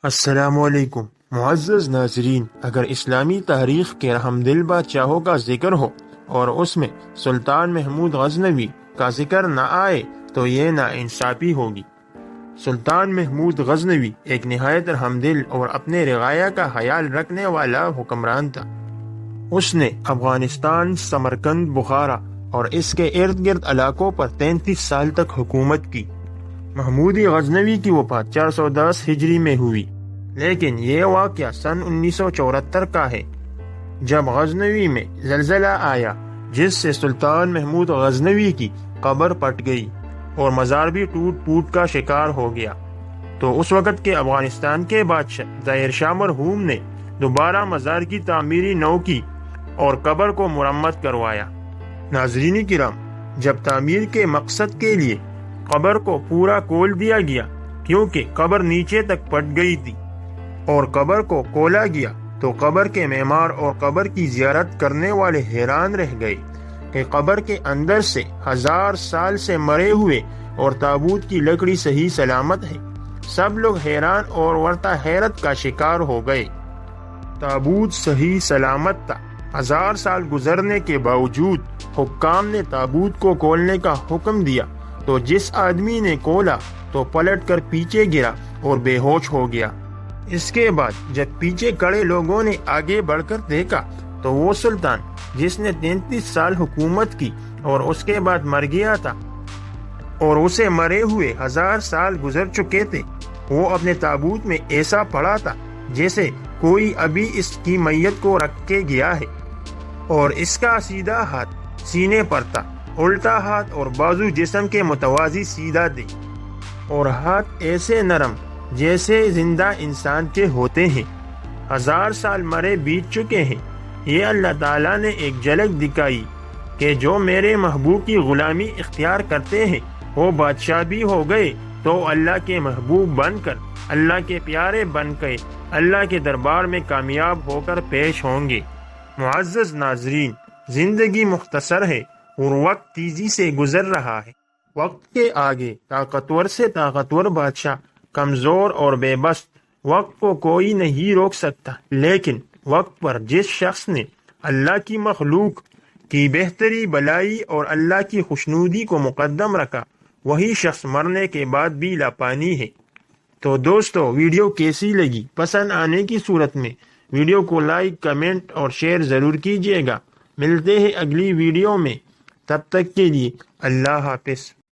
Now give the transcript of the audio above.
السلام علیکم معزز ناظرین، اگر اسلامی تاریخ کے رحمدل بادشاہوں کا ذکر ہو اور اس میں سلطان محمود غزنوی کا ذکر نہ آئے تو یہ ناانصافی ہوگی۔ سلطان محمود غزنوی ایک نہایت رحمدل اور اپنے رعایا کا خیال رکھنے والا حکمران تھا۔ اس نے افغانستان، سمرقند، بخارا اور اس کے ارد گرد علاقوں پر 33 سال تک حکومت کی۔ محمود غزنوی کی وفات 410 ہجری میں ہوئی، لیکن یہ واقعہ سن 1974 کا ہے، جب غزنوی میں زلزلہ آیا جس سے سلطان محمود غزنوی کی قبر پٹ گئی اور مزار بھی ٹوٹ پوٹ کا شکار ہو گیا۔ تو اس وقت کے افغانستان کے بادشاہ ظاہر شاہ مرحوم نے دوبارہ مزار کی تعمیری نو کی اور قبر کو مرمت کروایا۔ ناظرین کرام، جب تعمیر کے مقصد کے لیے قبر کو پورا کھول دیا گیا، کیونکہ قبر نیچے تک پٹ گئی تھی، اور قبر کو کھولا گیا تو قبر کے معمار اور قبر کی زیارت کرنے والے حیران رہ گئے کہ قبر کے اندر سے 1000 سال سے مرے ہوئے اور تابوت کی لکڑی صحیح سلامت ہے۔ سب لوگ حیران اور ورطہ حیرت کا شکار ہو گئے۔ تابوت صحیح سلامت تھا۔ 1000 سال گزرنے کے باوجود حکام نے تابوت کو کھولنے کا حکم دیا تو جس آدمی نے کھولا تو پلٹ کر پیچھے گرا اور بے ہوش ہو گیا۔ اس کے بعد جب پیچھے کھڑے لوگوں نے آگے بڑھ کر دیکھا تو وہ سلطان جس نے 33 سال حکومت کی اور اس کے بعد مر گیا تھا اور اسے مرے ہوئے 1000 سال گزر چکے تھے، وہ اپنے تابوت میں ایسا پڑا تھا جیسے کوئی ابھی اس کی میت کو رکھ کے گیا ہے، اور اس کا سیدھا ہاتھ سینے پر تھا، الٹا ہاتھ اور بازو جسم کے متوازی سیدھا تھے، اور ہاتھ ایسے نرم جیسے زندہ انسان کے ہوتے ہیں۔ 1000 سال مرے بیت چکے ہیں۔ یہ اللہ تعالیٰ نے ایک جھلک دکھائی کہ جو میرے محبوب کی غلامی اختیار کرتے ہیں وہ بادشاہ بھی ہو گئے تو اللہ کے محبوب بن کر، اللہ کے پیارے بن کے اللہ کے دربار میں کامیاب ہو کر پیش ہوں گے۔ معزز ناظرین، زندگی مختصر ہے اور وقت تیزی سے گزر رہا ہے۔ وقت کے آگے طاقتور سے طاقتور بادشاہ کمزور اور بے بس، وقت کو کوئی نہیں روک سکتا، لیکن وقت پر جس شخص نے اللہ کی مخلوق کی بہتری، بلائی اور اللہ کی خوشنودی کو مقدم رکھا، وہی شخص مرنے کے بعد بھی لاپانی ہے۔ تو دوستو، ویڈیو کیسی لگی؟ پسند آنے کی صورت میں ویڈیو کو لائک، کمنٹ اور شیئر ضرور کیجیے گا۔ ملتے ہیں اگلی ویڈیو میں، تب تک کے لیے اللہ حافظ۔